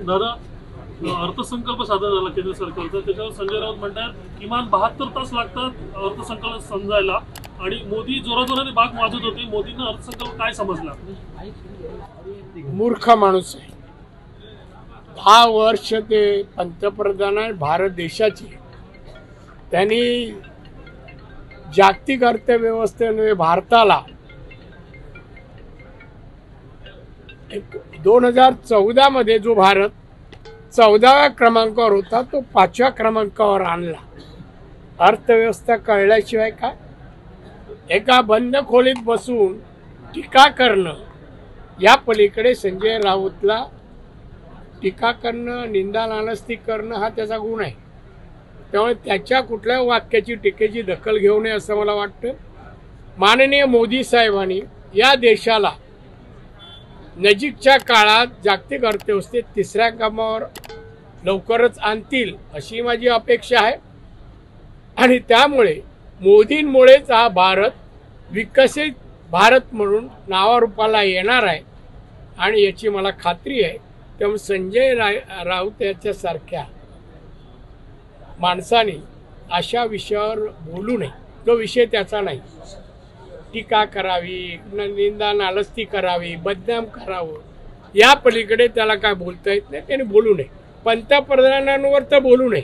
दादा, अर्थसंकल्प सादर झाला केंद्र सरकारचा, त्याच्यावर संजय राऊत म्हणतात किमान 72 तास लागतात अर्थसंकल्प समजायला, आणि मोदी जोराजोराने बाग वाजवत होते. मोदींना अर्थसंकल्प काय समजला? मूर्ख माणूस आहे. 10 वर्ष ते पंतप्रधान आहे भारत देशाची. त्यांनी जागतिक अर्थव्यवस्थेने भारताला 2014 मध्ये जो भारत 14व्या क्रमांकावर होता तो 5व्या क्रमांकावर आणला. अर्थव्यवस्था कळल्याशिवाय काय? एका बंद खोलीत बसून टीका करणं या पलीकडे संजय राऊतला टीका करणं, निंदा नालस्ती करणं हा त्याचा गुण आहे. त्यामुळे त्याच्या कुठल्या वाक्याची टीकेची दखल घेऊ नये असं मला वाटतं. माननीय मोदी साहेबांनी या देशाला नजीकच्या काळात जागतिक अर्थव्यवस्थेत 3ऱ्या क्रमांकावर लवकरच आणतील अशी माझी अपेक्षा आहे. आणि त्यामुळे मोदींमुळेच हा भारत विकसित भारत म्हणून नावारूपाला येणार आहे आणि याची मला खात्री आहे. त्यामुळे संजय राऊत याच्यासारख्या माणसाने अशा विषयावर बोलू नये. तो विषय त्याचा नाही. टीका करावी, निंदा नालस्ती करावी, बदनाम करावं या पलीकडे त्याला काय बोलता येत नाही. त्याने बोलू नये. पंतप्रधानांवर तर बोलू नये.